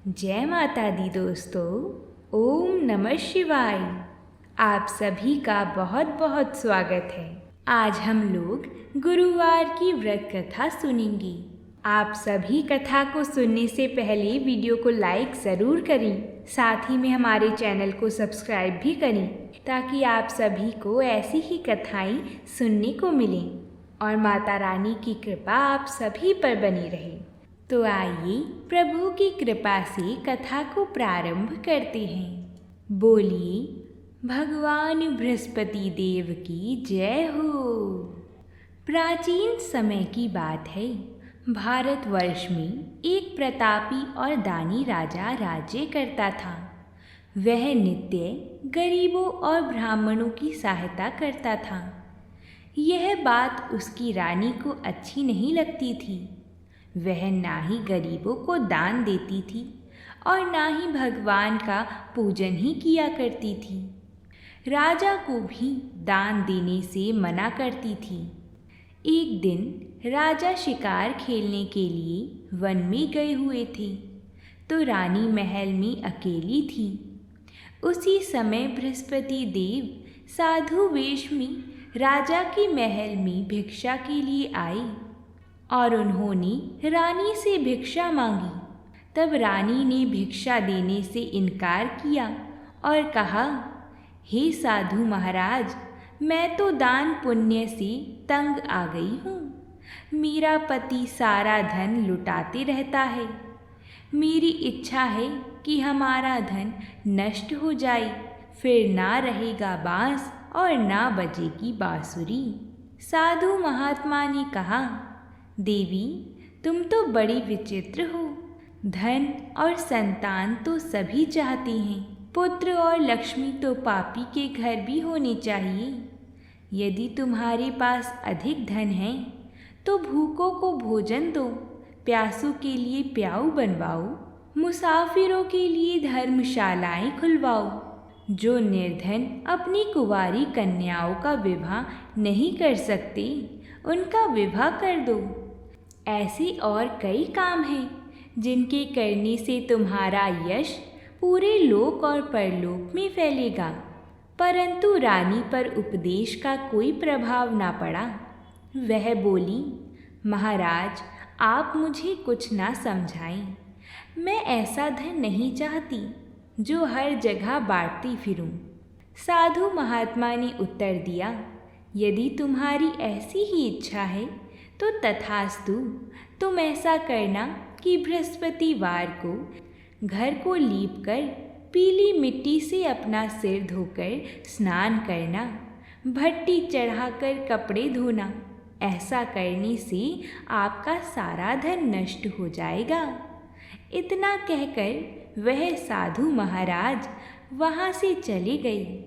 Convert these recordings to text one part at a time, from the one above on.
जय माता दी दोस्तों। ओम नमः शिवाय। आप सभी का बहुत बहुत स्वागत है। आज हम लोग गुरुवार की व्रत कथा सुनेंगे। आप सभी कथा को सुनने से पहले वीडियो को लाइक ज़रूर करें, साथ ही में हमारे चैनल को सब्सक्राइब भी करें ताकि आप सभी को ऐसी ही कथाएं सुनने को मिलें और माता रानी की कृपा आप सभी पर बनी रहे। तो आइए प्रभु की कृपा से कथा को प्रारंभ करते हैं। बोलिए भगवान बृहस्पति देव की जय हो। प्राचीन समय की बात है। भारतवर्ष में एक प्रतापी और दानी राजा राज्य करता था। वह नित्य गरीबों और ब्राह्मणों की सहायता करता था। यह बात उसकी रानी को अच्छी नहीं लगती थी। वह ना ही गरीबों को दान देती थी और ना ही भगवान का पूजन ही किया करती थी। राजा को भी दान देने से मना करती थी। एक दिन राजा शिकार खेलने के लिए वन में गए हुए थे तो रानी महल में अकेली थी। उसी समय बृहस्पति देव साधु वेश में राजा के महल में भिक्षा के लिए आए और उन्होंने रानी से भिक्षा मांगी। तब रानी ने भिक्षा देने से इनकार किया और कहा, हे साधु महाराज, मैं तो दान पुण्य से तंग आ गई हूँ। मेरा पति सारा धन लुटाते रहता है। मेरी इच्छा है कि हमारा धन नष्ट हो जाए, फिर ना रहेगा बांस और ना बजेगी बांसुरी। साधु महात्मा ने कहा, देवी, तुम तो बड़ी विचित्र हो। धन और संतान तो सभी चाहते हैं। पुत्र और लक्ष्मी तो पापी के घर भी होने चाहिए। यदि तुम्हारे पास अधिक धन है तो भूखों को भोजन दो, प्यासों के लिए प्याऊ बनवाओ, मुसाफिरों के लिए धर्मशालाएं खुलवाओ। जो निर्धन अपनी कुंवारी कन्याओं का विवाह नहीं कर सकते, उनका विवाह कर दो। ऐसे और कई काम हैं जिनके करने से तुम्हारा यश पूरे लोक और परलोक में फैलेगा। परंतु रानी पर उपदेश का कोई प्रभाव ना पड़ा। वह बोली, महाराज, आप मुझे कुछ ना समझाएं। मैं ऐसा धन नहीं चाहती जो हर जगह बांटती फिरूं। साधु महात्मा ने उत्तर दिया, यदि तुम्हारी ऐसी ही इच्छा है तो तथास्तु। तुम ऐसा करना कि बृहस्पतिवार को घर को लीपकर पीली मिट्टी से अपना सिर धोकर स्नान करना, भट्टी चढ़ाकर कपड़े धोना। ऐसा करने से आपका सारा धन नष्ट हो जाएगा। इतना कहकर वह साधु महाराज वहाँ से चले गए।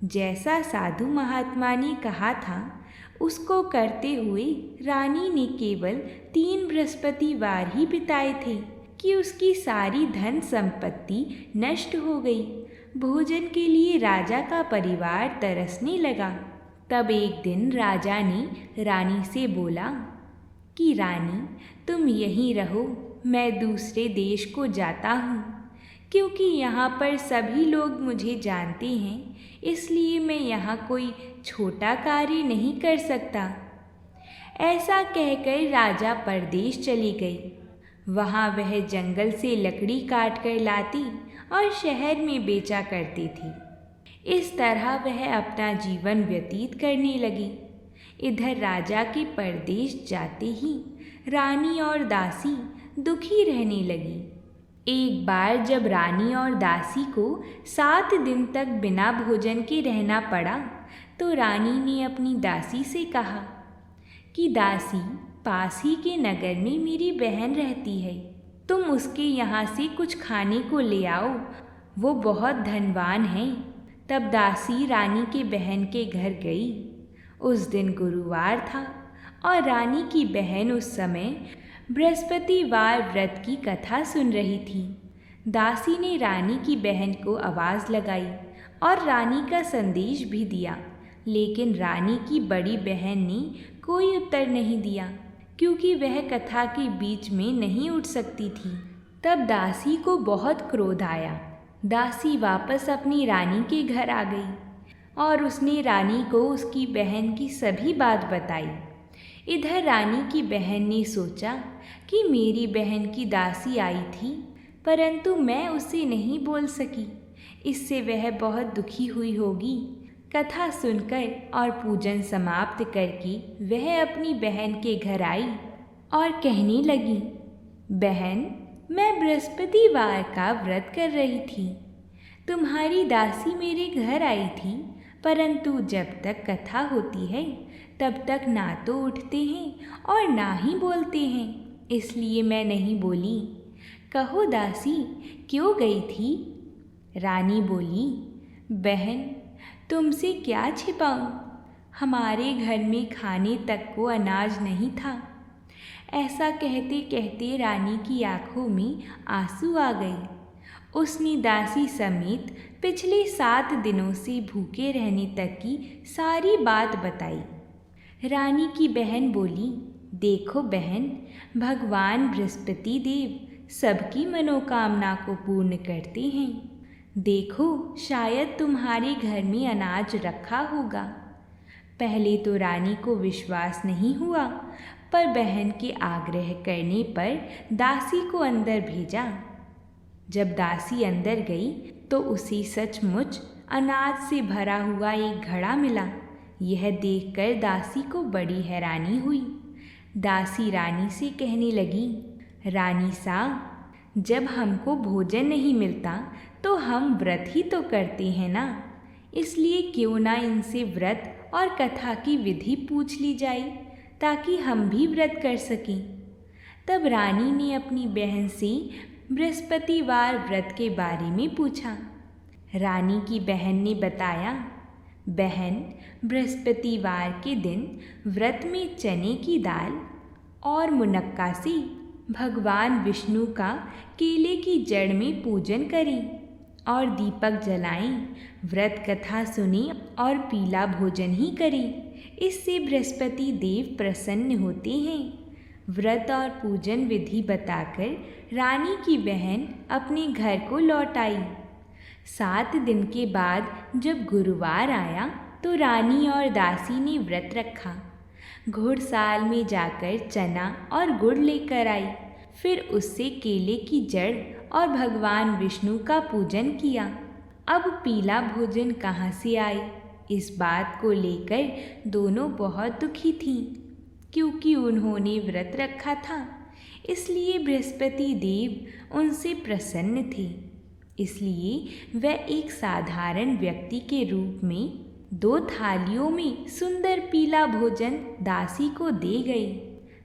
जैसा साधु महात्मा ने कहा था उसको करते हुए रानी ने केवल 3 बृहस्पतिवार ही बिताए थे कि उसकी सारी धन संपत्ति नष्ट हो गई। भोजन के लिए राजा का परिवार तरसने लगा। तब एक दिन राजा ने रानी से बोला कि रानी, तुम यहीं रहो, मैं दूसरे देश को जाता हूँ। क्योंकि यहाँ पर सभी लोग मुझे जानते हैं, इसलिए मैं यहाँ कोई छोटा कार्य नहीं कर सकता। ऐसा कहकर राजा परदेश चली गई। वहाँ वह जंगल से लकड़ी काट कर लाती और शहर में बेचा करती थी। इस तरह वह अपना जीवन व्यतीत करने लगी। इधर राजा के परदेश जाते ही रानी और दासी दुखी रहने लगी। एक बार जब रानी और दासी को 7 दिन तक बिना भोजन के रहना पड़ा तो रानी ने अपनी दासी से कहा कि दासी, पास ही के नगर में मेरी बहन रहती है, तुम उसके यहाँ से कुछ खाने को ले आओ, वो बहुत धनवान है। तब दासी रानी के बहन के घर गई। उस दिन गुरुवार था और रानी की बहन उस समय बृहस्पतिवार व्रत की कथा सुन रही थी। दासी ने रानी की बहन को आवाज़ लगाई और रानी का संदेश भी दिया, लेकिन रानी की बड़ी बहन ने कोई उत्तर नहीं दिया क्योंकि वह कथा के बीच में नहीं उठ सकती थी। तब दासी को बहुत क्रोध आया। दासी वापस अपनी रानी के घर आ गई और उसने रानी को उसकी बहन की सभी बात बताई। इधर रानी की बहन ने सोचा कि मेरी बहन की दासी आई थी, परंतु मैं उसे नहीं बोल सकी, इससे वह बहुत दुखी हुई होगी। कथा सुनकर और पूजन समाप्त करके वह अपनी बहन के घर आई और कहने लगी, बहन, मैं बृहस्पतिवार का व्रत कर रही थी। तुम्हारी दासी मेरे घर आई थी, परंतु जब तक कथा होती है तब तक ना तो उठते हैं और ना ही बोलते हैं, इसलिए मैं नहीं बोली। कहो दासी, क्यों गई थी? रानी बोली, बहन, तुमसे क्या छिपाऊं? हमारे घर में खाने तक को अनाज नहीं था। ऐसा कहते कहते रानी की आंखों में आंसू आ गए। उसने दासी समेत पिछले 7 दिनों से भूखे रहने तक की सारी बात बताई। रानी की बहन बोली, देखो बहन, भगवान बृहस्पति देव सबकी मनोकामना को पूर्ण करते हैं। देखो, शायद तुम्हारे घर में अनाज रखा होगा। पहले तो रानी को विश्वास नहीं हुआ, पर बहन के आग्रह करने पर दासी को अंदर भेजा। जब दासी अंदर गई तो उसे सचमुच अनाज से भरा हुआ एक घड़ा मिला। यह देखकर दासी को बड़ी हैरानी हुई। दासी रानी से कहने लगी, रानी सा, जब हमको भोजन नहीं मिलता तो हम व्रत ही तो करते हैं ना, इसलिए क्यों ना इनसे व्रत और कथा की विधि पूछ ली जाए ताकि हम भी व्रत कर सकें। तब रानी ने अपनी बहन से बृहस्पतिवार व्रत के बारे में पूछा। रानी की बहन ने बताया, बहन, बृहस्पतिवार के दिन व्रत में चने की दाल और मुनक्का से भगवान विष्णु का केले की जड़ में पूजन करें और दीपक जलाएं, व्रत कथा सुनें और पीला भोजन ही करें। इससे बृहस्पति देव प्रसन्न होते हैं। व्रत और पूजन विधि बताकर रानी की बहन अपने घर को लौट आई। 7 दिन के बाद जब गुरुवार आया तो रानी और दासी ने व्रत रखा। घुड़साल में जाकर चना और गुड़ लेकर आई, फिर उससे केले की जड़ और भगवान विष्णु का पूजन किया। अब पीला भोजन कहाँ से आए, इस बात को लेकर दोनों बहुत दुखी थीं, क्योंकि उन्होंने व्रत रखा था, इसलिए बृहस्पति देव उनसे प्रसन्न थे। इसलिए वह एक साधारण व्यक्ति के रूप में 2 थालियों में सुंदर पीला भोजन दासी को दे गए।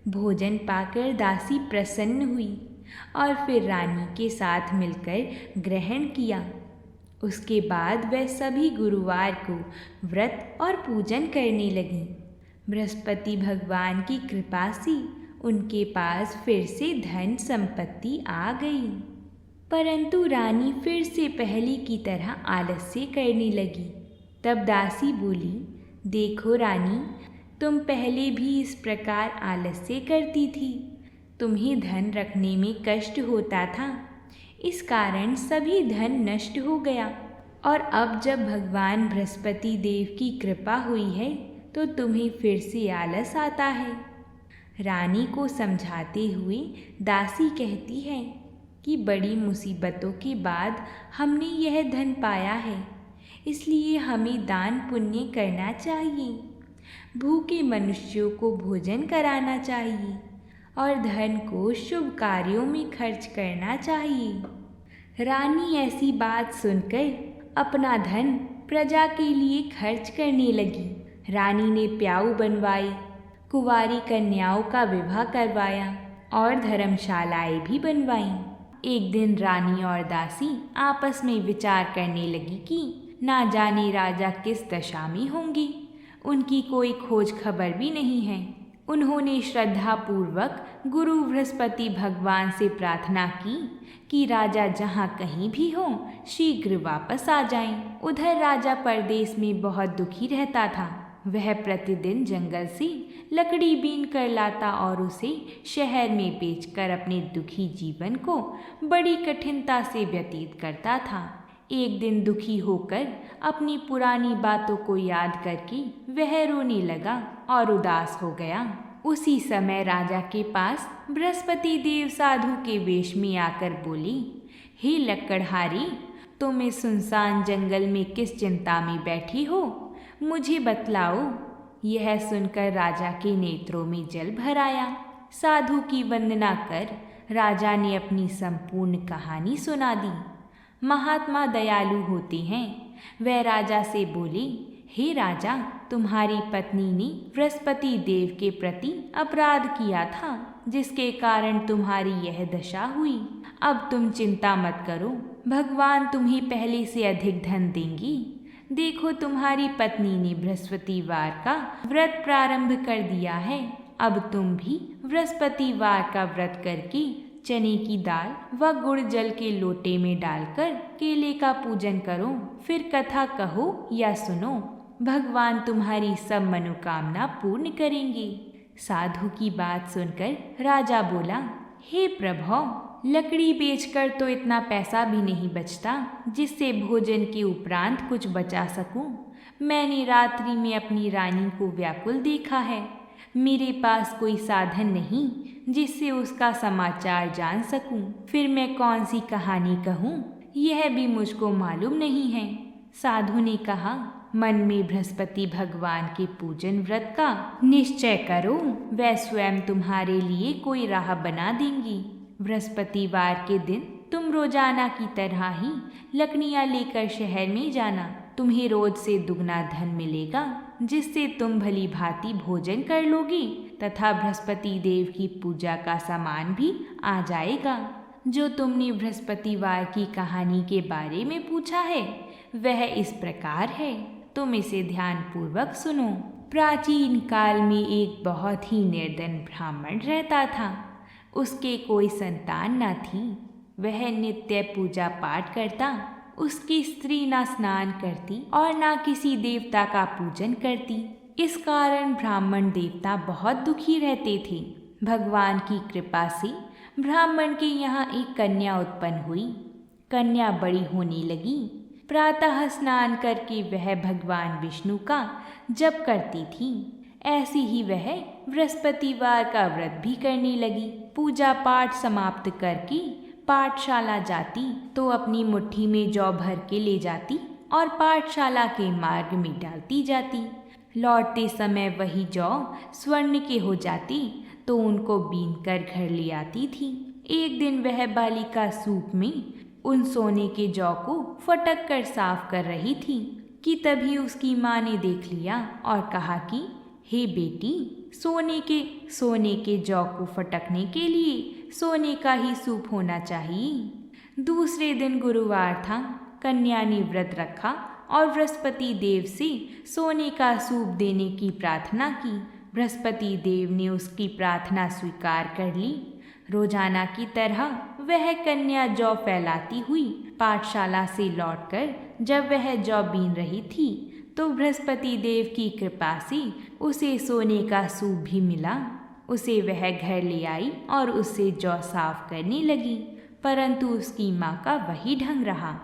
भोजन पाकर दासी प्रसन्न हुई और फिर रानी के साथ मिलकर ग्रहण किया। उसके बाद वह सभी गुरुवार को व्रत और पूजन करने लगीं। बृहस्पति भगवान की कृपा से उनके पास फिर से धन संपत्ति आ गई, परंतु रानी फिर से पहले की तरह आलस्य करने लगी। तब दासी बोली, देखो रानी, तुम पहले भी इस प्रकार आलस्य करती थी। तुम्हें धन रखने में कष्ट होता था, इस कारण सभी धन नष्ट हो गया, और अब जब भगवान बृहस्पति देव की कृपा हुई है तो तुम्हें फिर से आलस आता है। रानी को समझाते हुए दासी कहती है कि बड़ी मुसीबतों के बाद हमने यह धन पाया है, इसलिए हमें दान पुण्य करना चाहिए, भूखे मनुष्यों को भोजन कराना चाहिए और धन को शुभ कार्यों में खर्च करना चाहिए। रानी ऐसी बात सुनकर अपना धन प्रजा के लिए खर्च करने लगी। रानी ने प्याऊ बनवाई, कुंवारी कन्याओं का विवाह करवाया और धर्मशालाएं भी बनवाईं। एक दिन रानी और दासी आपस में विचार करने लगी कि ना जाने राजा किस दशा में होंगे, उनकी कोई खोज खबर भी नहीं है। उन्होंने श्रद्धापूर्वक गुरु बृहस्पति भगवान से प्रार्थना की कि राजा जहाँ कहीं भी हों शीघ्र वापस आ जाएं। उधर राजा परदेश में बहुत दुखी रहता था। वह प्रतिदिन जंगल से लकड़ी बीन कर लाता और उसे शहर में बेचकर अपने दुखी जीवन को बड़ी कठिनता से व्यतीत करता था। एक दिन दुखी होकर अपनी पुरानी बातों को याद करके वह रोने लगा और उदास हो गया। उसी समय राजा के पास बृहस्पति देव साधु के वेश में आकर बोली, हे लकड़हारी, तुम इस सुनसान जंगल में किस चिंता में बैठी हो, मुझे बतलाओ। यह सुनकर राजा के नेत्रों में जल भर आया। साधु की वंदना कर राजा ने अपनी संपूर्ण कहानी सुना दी। महात्मा दयालु होते हैं। वह राजा से बोली, हे राजा, तुम्हारी पत्नी ने बृहस्पति देव के प्रति अपराध किया था, जिसके कारण तुम्हारी यह दशा हुई। अब तुम चिंता मत करो, भगवान तुम्हें पहले से अधिक धन देंगी। देखो, तुम्हारी पत्नी ने बृहस्पतिवार का व्रत प्रारंभ कर दिया है। अब तुम भी बृहस्पतिवार का व्रत करके चने की दाल व गुड़ जल के लोटे में डालकर केले का पूजन करो, फिर कथा कहो या सुनो। भगवान तुम्हारी सब मनोकामना पूर्ण करेंगे। साधु की बात सुनकर राजा बोला, हे प्रभु, लकड़ी बेचकर तो इतना पैसा भी नहीं बचता जिससे भोजन के उपरांत कुछ बचा सकूं। मैंने रात्रि में अपनी रानी को व्याकुल देखा है। मेरे पास कोई साधन नहीं जिससे उसका समाचार जान सकूं। फिर मैं कौन सी कहानी कहूं, यह भी मुझको मालूम नहीं है। साधु ने कहा, मन में बृहस्पति भगवान के पूजन व्रत का निश्चय करो, वह स्वयं तुम्हारे लिए कोई राह बना देंगी। बृहस्पतिवार के दिन तुम रोजाना की तरह ही लकड़ियाँ लेकर शहर में जाना। तुम्हें रोज से दुगना धन मिलेगा, जिससे तुम भली भांति भोजन कर लोगी तथा बृहस्पति देव की पूजा का सामान भी आ जाएगा। जो तुमने बृहस्पतिवार की कहानी के बारे में पूछा है वह इस प्रकार है, तुम इसे ध्यानपूर्वक सुनो। प्राचीन काल में एक बहुत ही निर्धन ब्राह्मण रहता था। उसके कोई संतान न थी। वह नित्य पूजा पाठ करता। उसकी स्त्री ना स्नान करती और ना किसी देवता का पूजन करती। इस कारण ब्राह्मण देवता बहुत दुखी रहते थे। भगवान की कृपा से ब्राह्मण के यहाँ एक कन्या उत्पन्न हुई। कन्या बड़ी होने लगी। प्रातः स्नान करके वह भगवान विष्णु का जप करती थी। ऐसे ही वह बृहस्पतिवार का व्रत भी करने लगी। पूजा पाठ समाप्त करके पाठशाला जाती तो अपनी मुट्ठी में जौ भर के ले जाती और पाठशाला के मार्ग में डालती जाती। लौटते समय वही जौ स्वर्ण के हो जाती तो उनको बीन कर घर ले आती थी। एक दिन वह बालिका सूप में उन सोने के जौ को फटक कर साफ कर रही थी कि तभी उसकी माँ ने देख लिया और कहा कि हे बेटी, सोने के जौ को फटकने के लिए सोने का ही सूप होना चाहिए। दूसरे दिन गुरुवार था। कन्या ने व्रत रखा और बृहस्पति देव से सोने का सूप देने की प्रार्थना की। बृहस्पति देव ने उसकी प्रार्थना स्वीकार कर ली। रोजाना की तरह वह कन्या जौ फैलाती हुई पाठशाला से लौटकर जब वह जौ बीन रही थी तो बृहस्पति देव की कृपा से उसे सोने का सूप भी मिला। उसे वह घर ले आई और उससे जौ साफ करने लगी, परंतु उसकी माँ का वही ढंग रहा।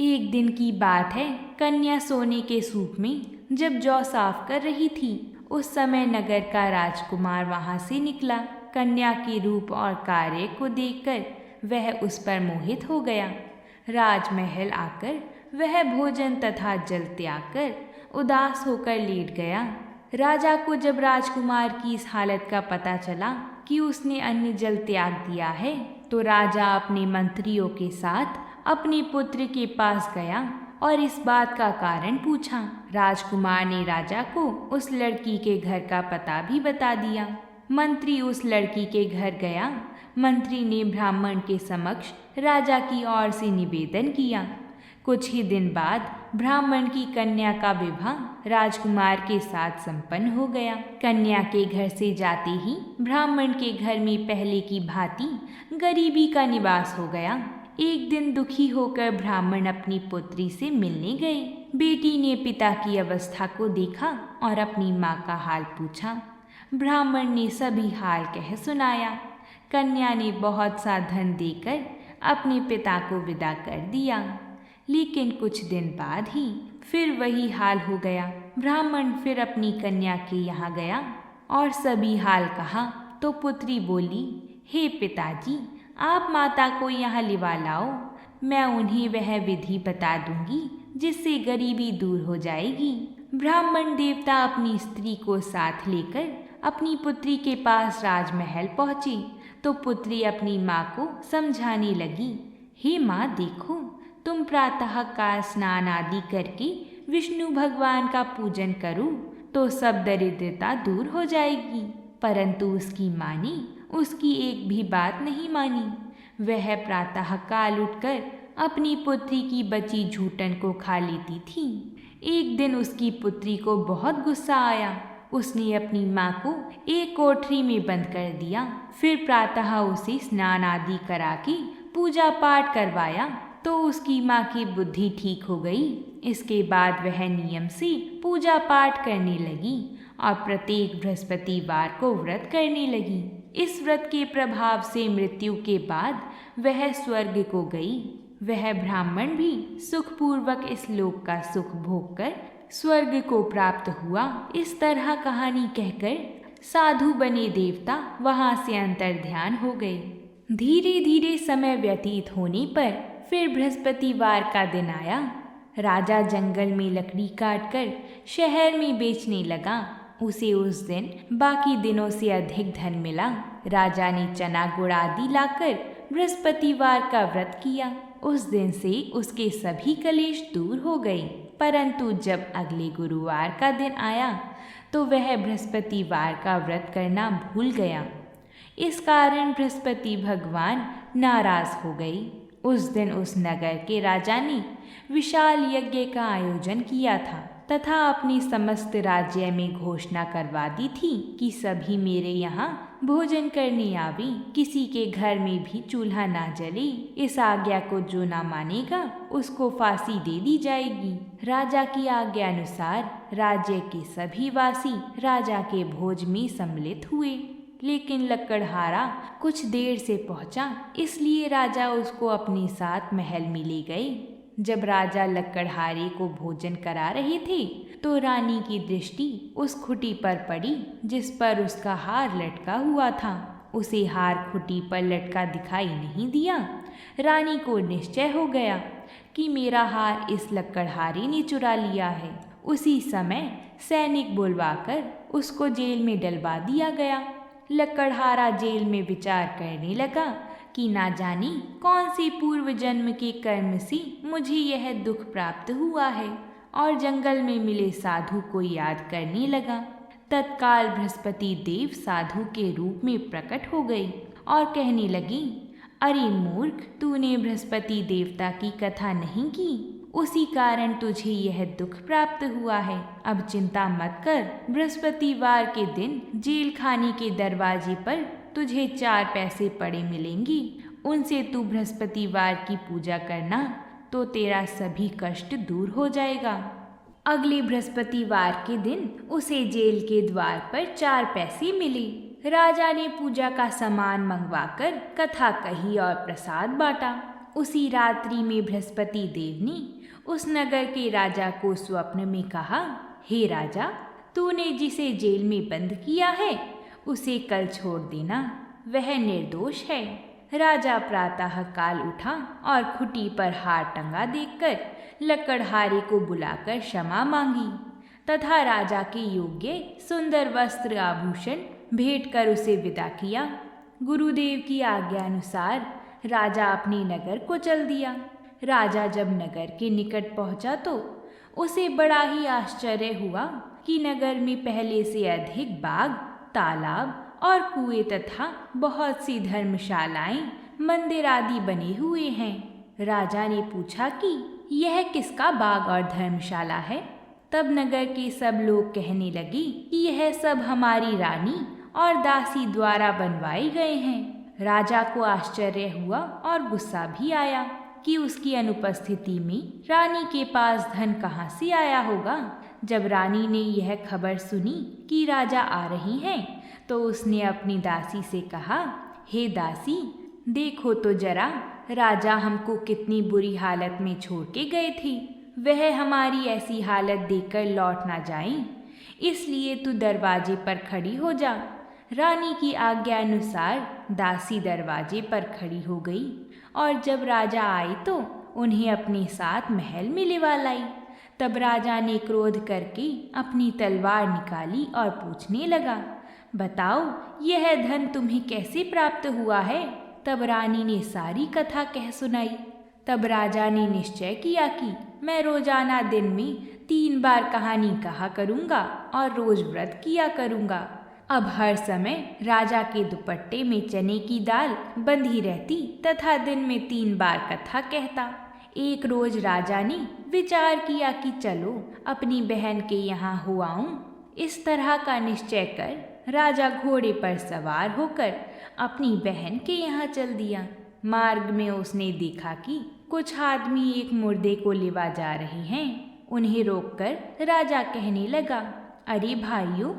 एक दिन की बात है, कन्या सोने के सूप में जब जौ साफ कर रही थी उस समय नगर का राजकुमार वहाँ से निकला। कन्या के रूप और कार्य को देखकर वह उस पर मोहित हो गया। राजमहल आकर वह भोजन तथा जल त्याग कर उदास होकर लेट गया। राजा को जब राजकुमार की इस हालत का पता चला कि उसने अन्न जल त्याग दिया है तो राजा अपने मंत्रियों के साथ अपने पुत्र के पास गया और इस बात का कारण पूछा। राजकुमार ने राजा को उस लड़की के घर का पता भी बता दिया। मंत्री उस लड़की के घर गया। मंत्री ने ब्राह्मण के समक्ष राजा की ओर से निवेदन किया। कुछ ही दिन बाद ब्राह्मण की कन्या का विवाह राजकुमार के साथ संपन्न हो गया। कन्या के घर से जाते ही ब्राह्मण के घर में पहले की भांति गरीबी का निवास हो गया। एक दिन दुखी होकर ब्राह्मण अपनी पुत्री से मिलने गए। बेटी ने पिता की अवस्था को देखा और अपनी माँ का हाल पूछा। ब्राह्मण ने सभी हाल कह सुनाया। कन्या ने बहुत सा धन देकर अपने पिता को विदा कर दिया। लेकिन कुछ दिन बाद ही फिर वही हाल हो गया। ब्राह्मण फिर अपनी कन्या के यहाँ गया और सभी हाल कहा तो पुत्री बोली, हे पिताजी, आप माता को यहाँ लिवा लाओ। मैं उन्हें वह विधि बता दूंगी जिससे गरीबी दूर हो जाएगी। ब्राह्मण देवता अपनी स्त्री को साथ लेकर अपनी पुत्री के पास राजमहल पहुँचे तो पुत्री अपनी माँ को समझाने लगी, हे माँ देखो, तुम प्रातः काल स्नान आदि करके विष्णु भगवान का पूजन करो तो सब दरिद्रता दूर हो जाएगी। परंतु उसकी माँ ने उसकी एक भी बात नहीं मानी। वह प्रातः काल उठकर अपनी पुत्री की बची झूठन को खा लेती थी। एक दिन उसकी पुत्री को बहुत गुस्सा आया। उसने अपनी माँ को एक कोठरी में बंद कर दिया। फिर प्रातः उसे स्नान आदि करा के पूजा पाठ करवाया तो उसकी माँ की बुद्धि ठीक हो गई। इसके बाद वह नियम से पूजा पाठ करने लगी और प्रत्येक बृहस्पतिवार को व्रत करने लगी। इस व्रत के प्रभाव से मृत्यु के बाद वह स्वर्ग को गई। वह ब्राह्मण भी सुखपूर्वक इस लोक का सुख भोग कर स्वर्ग को प्राप्त हुआ। इस तरह कहानी कहकर साधु बने देवता वहां से अंतर्ध्यान हो गए। धीरे धीरे समय व्यतीत होने पर फिर बृहस्पतिवार का दिन आया। राजा जंगल में लकड़ी काटकर शहर में बेचने लगा। उसे उस दिन बाकी दिनों से अधिक धन मिला। राजा ने चना गुड़ आदि लाकर बृहस्पतिवार का व्रत किया। उस दिन से उसके सभी कलेश दूर हो गए। परंतु जब अगले गुरुवार का दिन आया तो वह बृहस्पतिवार का व्रत करना भूल गया। इस कारण बृहस्पति भगवान नाराज हो गए। उस दिन उस नगर के राजा ने विशाल यज्ञ का आयोजन किया था तथा अपनी समस्त राज्य में घोषणा करवा दी थी कि सभी मेरे यहाँ भोजन करने आवे। किसी के घर में भी चूल्हा ना जले। इस आज्ञा को जो ना मानेगा उसको फांसी दे दी जाएगी। राजा की आज्ञा अनुसार राज्य के सभी वासी राजा के भोज में सम्मिलित हुए। लेकिन लकड़हारा कुछ देर से पहुंचा, इसलिए राजा उसको अपने साथ महल में ले गए। जब राजा लकड़हारे को भोजन करा रहे थे तो रानी की दृष्टि उस खुटी पर पड़ी जिस पर उसका हार लटका हुआ था। उसे हार खुटी पर लटका दिखाई नहीं दिया। रानी को निश्चय हो गया कि मेरा हार इस लकड़हारे ने चुरा लिया है। उसी समय सैनिक बुलवाकर उसको जेल में डलवा दिया गया। लकड़हारा जेल में विचार करने लगा कि ना जाने कौन से पूर्व जन्म के कर्म से मुझे यह दुख प्राप्त हुआ है, और जंगल में मिले साधु को याद करने लगा। तत्काल बृहस्पति देव साधु के रूप में प्रकट हो गए और कहने लगी, अरे मूर्ख, तूने बृहस्पति देवता की कथा नहीं की, उसी कारण तुझे यह दुख प्राप्त हुआ है। अब चिंता मत कर, बृहस्पतिवार के दिन जेल खाने के दरवाजे पर तुझे 4 पैसे पड़े मिलेंगे। उनसे तू बृहस्पतिवार की पूजा करना तो तेरा सभी कष्ट दूर हो जाएगा। अगले बृहस्पतिवार के दिन उसे जेल के द्वार पर 4 पैसे मिले। राजा ने पूजा का सामान मंगवाकर कथा कही और प्रसाद बांटा। उसी रात्रि में बृहस्पति देव ने उस नगर के राजा को स्वप्न में कहा, हे राजा, तूने जिसे जेल में बंद किया है उसे कल छोड़ देना, वह निर्दोष है। राजा प्रातः काल उठा और खुटी पर हार टंगा देखकर लकड़हारे को बुलाकर क्षमा मांगी तथा राजा के योग्य सुंदर वस्त्र आभूषण भेंट कर उसे विदा किया। गुरुदेव की आज्ञा अनुसार राजा अपने नगर को चल दिया। राजा जब नगर के निकट पहुंचा तो उसे बड़ा ही आश्चर्य हुआ कि नगर में पहले से अधिक बाग, तालाब और कुएं तथा बहुत सी धर्मशालाएं, मंदिर आदि बने हुए हैं। राजा ने पूछा कि यह किसका बाग और धर्मशाला है। तब नगर के सब लोग कहने लगे कि यह सब हमारी रानी और दासी द्वारा बनवाए गए हैं। राजा को आश्चर्य हुआ और गुस्सा भी आया। कि उसकी अनुपस्थिति में रानी के पास धन कहाँ से आया होगा। जब रानी ने यह खबर सुनी कि राजा आ रही हैं, तो उसने अपनी दासी से कहा, हे दासी, देखो तो जरा, राजा हमको कितनी बुरी हालत में छोड़ के गए थे। वह हमारी ऐसी हालत देखकर लौट ना जाएं, इसलिए तू दरवाजे पर खड़ी हो जा। रानी की आज्ञा अनुसार दासी दरवाजे पर खड़ी हो गई और जब राजा आए तो उन्हें अपने साथ महल में लिवा लाई। तब राजा ने क्रोध करके अपनी तलवार निकाली और पूछने लगा, बताओ यह धन तुम्हें कैसे प्राप्त हुआ है। तब रानी ने सारी कथा कह सुनाई। तब राजा ने निश्चय किया कि मैं रोजाना दिन में 3 बार कहानी कहा करूँगा और रोज व्रत किया करूँगा। अब हर समय राजा के दुपट्टे में चने की दाल बंधी रहती तथा दिन में 3 बार कथा कहता। एक रोज राजा ने विचार किया कि चलो अपनी बहन के यहाँ हो आऊं। इस तरह का निश्चय कर राजा घोड़े पर सवार होकर अपनी बहन के यहाँ चल दिया। मार्ग में उसने देखा कि कुछ आदमी एक मुर्दे को लिवा जा रहे हैं। उन्हें रोककर राजा कहने लगा, अरे भाइयों,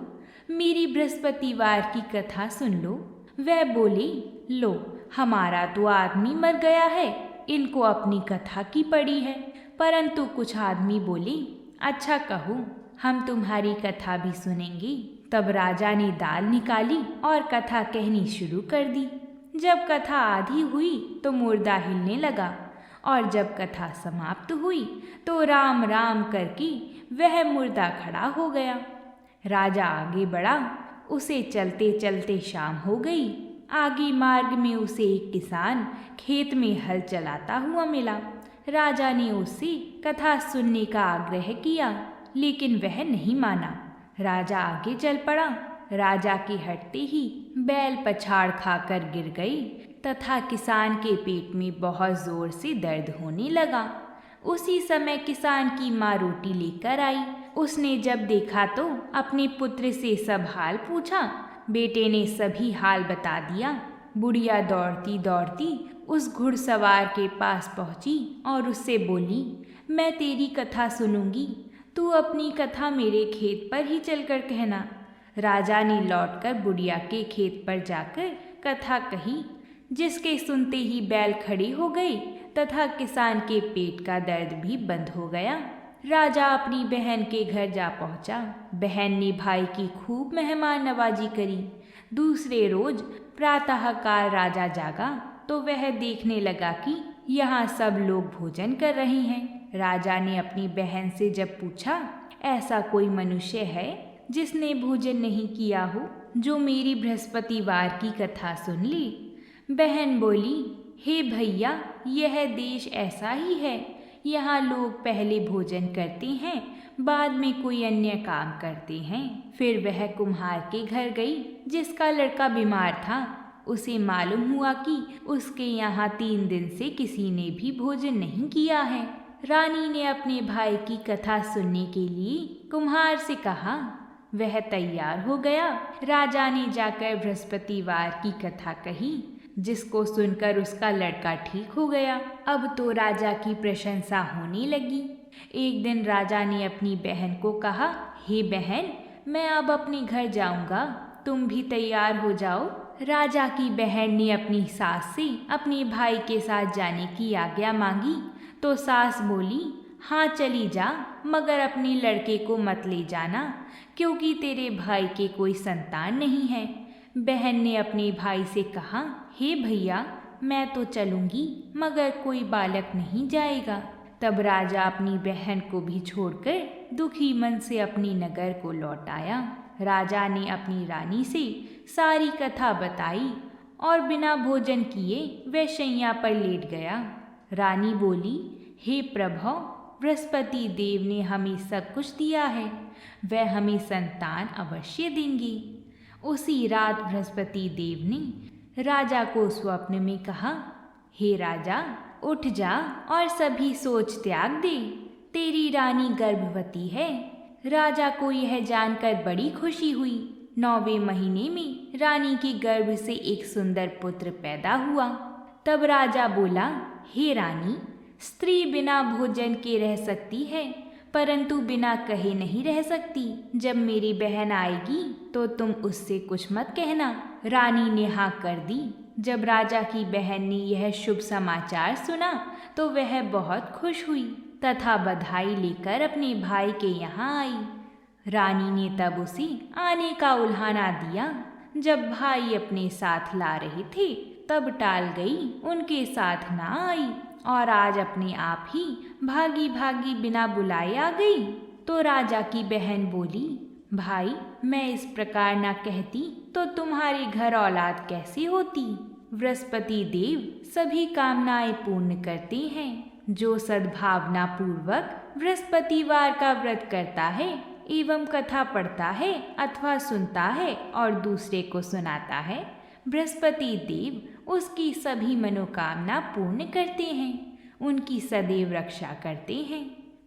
मेरी बृहस्पतिवार की कथा सुन लो। वह बोले, लो, हमारा तो आदमी मर गया है, इनको अपनी कथा की पड़ी है। परंतु कुछ आदमी बोले, अच्छा कहो, हम तुम्हारी कथा भी सुनेंगे। तब राजा ने दाल निकाली और कथा कहनी शुरू कर दी। जब कथा आधी हुई तो मुर्दा हिलने लगा और जब कथा समाप्त हुई तो राम राम करके वह मुर्दा खड़ा हो गया। राजा आगे बढ़ा। उसे चलते चलते शाम हो गई। आगे मार्ग में उसे एक किसान खेत में हल चलाता हुआ मिला। राजा ने उससे कथा सुनने का आग्रह किया, लेकिन वह नहीं माना। राजा आगे चल पड़ा। राजा के हटते ही बैल पछाड़ खाकर गिर गई तथा किसान के पेट में बहुत जोर से दर्द होने लगा। उसी समय किसान की माँ रोटी लेकर आई। उसने जब देखा तो अपने पुत्र से सब हाल पूछा। बेटे ने सभी हाल बता दिया। बुढ़िया दौड़ती दौड़ती उस घुड़सवार के पास पहुंची और उससे बोली, मैं तेरी कथा सुनूंगी, तू अपनी कथा मेरे खेत पर ही चलकर कहना। राजा ने लौटकर बुढ़िया के खेत पर जाकर कथा कही, जिसके सुनते ही बैल खड़ी हो गई तथा किसान के पेट का दर्द भी बंद हो गया। राजा अपनी बहन के घर जा पहुंचा। बहन ने भाई की खूब मेहमान नवाजी करी। दूसरे रोज प्रातःकाल राजा जागा तो वह देखने लगा कि यहाँ सब लोग भोजन कर रहे हैं। राजा ने अपनी बहन से जब पूछा, ऐसा कोई मनुष्य है जिसने भोजन नहीं किया हो, जो मेरी बृहस्पतिवार की कथा सुन ली? बहन बोली, हे भैया, यह देश ऐसा ही है। यहाँ लोग पहले भोजन करते हैं, बाद में कोई अन्य काम करते हैं। फिर वह कुम्हार के घर गई जिसका लड़का बीमार था। उसे मालूम हुआ कि उसके यहाँ 3 दिन से किसी ने भी भोजन नहीं किया है। रानी ने अपने भाई की कथा सुनने के लिए कुम्हार से कहा। वह तैयार हो गया। राजा ने जाकर बृहस्पतिवार की कथा कही, जिसको सुनकर उसका लड़का ठीक हो गया। अब तो राजा की प्रशंसा होने लगी। एक दिन राजा ने अपनी बहन को कहा, हे बहन, मैं अब अपने घर जाऊंगा, तुम भी तैयार हो जाओ। राजा की बहन ने अपनी सास से अपने भाई के साथ जाने की आज्ञा मांगी तो सास बोली, हाँ चली जा, मगर अपने लड़के को मत ले जाना, क्योंकि तेरे भाई के कोई संतान नहीं है। बहन ने अपने भाई से कहा, हे भैया, मैं तो चलूँगी, मगर कोई बालक नहीं जाएगा। तब राजा अपनी बहन को भी छोड़कर दुखी मन से अपनी नगर को लौट आया। राजा ने अपनी रानी से सारी कथा बताई और बिना भोजन किए वह शैया पर लेट गया। रानी बोली, हे प्रभु, बृहस्पति देव ने हमें सब कुछ दिया है, वह हमें संतान अवश्य देंगे। उसी रात बृहस्पति देव ने राजा को स्वप्न में कहा, हे राजा, उठ जा और सभी सोच त्याग दे, तेरी रानी गर्भवती है। राजा को यह जानकर बड़ी खुशी हुई। 9वें महीने में रानी के गर्भ से एक सुंदर पुत्र पैदा हुआ। तब राजा बोला, हे रानी, स्त्री बिना भोजन के रह सकती है, परंतु बिना कहे नहीं रह सकती। जब मेरी बहन आएगी तो तुम उससे कुछ मत कहना। रानी ने हाँ कर दी। जब राजा की बहन ने यह शुभ समाचार सुना तो वह बहुत खुश हुई तथा बधाई लेकर अपने भाई के यहाँ आई। रानी ने तब उसे आने का उल्हाना दिया। जब भाई अपने साथ ला रहे थे तब टाल गई, उनके साथ ना आई और आज अपने आप ही भागी भागी बिना बुलाए आ गई। तो राजा की बहन बोली, भाई मैं इस प्रकार ना कहती तो तुम्हारे घर औलाद कैसी होती। बृहस्पति देव सभी कामनाएं पूर्ण करते हैं। जो सद्भावना पूर्वक बृहस्पतिवार का व्रत करता है एवं कथा पढ़ता है अथवा सुनता है और दूसरे को सुनाता है, बृहस्पति देव उसकी सभी मनोकामना पूर्ण करते हैं, उनकी सदैव रक्षा करते हैं।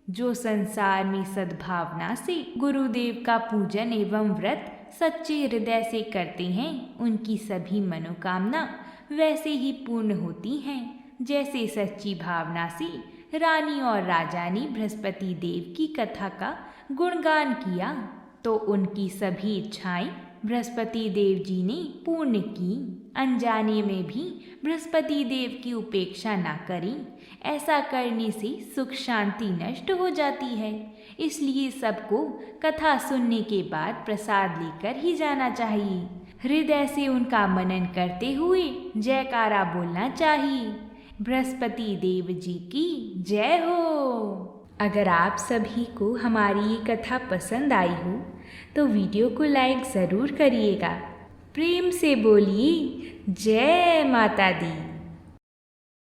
जो संसार में सद्भावना से गुरुदेव का पूजन एवं व्रत सच्चे हृदय से करते हैं, उनकी सभी मनोकामना वैसे ही पूर्ण होती हैं जैसे सच्ची भावना से रानी और राजा ने बृहस्पति देव की कथा का गुणगान किया तो उनकी सभी इच्छाएं बृहस्पति देव जी ने पूर्ण की। अनजाने में भी बृहस्पति देव की उपेक्षा ना करें, ऐसा करने से सुख शांति नष्ट हो जाती है। इसलिए सबको कथा सुनने के बाद प्रसाद लेकर ही जाना चाहिए। हृदय से उनका मनन करते हुए जयकारा बोलना चाहिए। बृहस्पति देव जी की जय हो। अगर आप सभी को हमारी ये कथा पसंद आई हो तो वीडियो को लाइक ज़रूर करिएगा। प्रेम से बोलिए जय माता दी।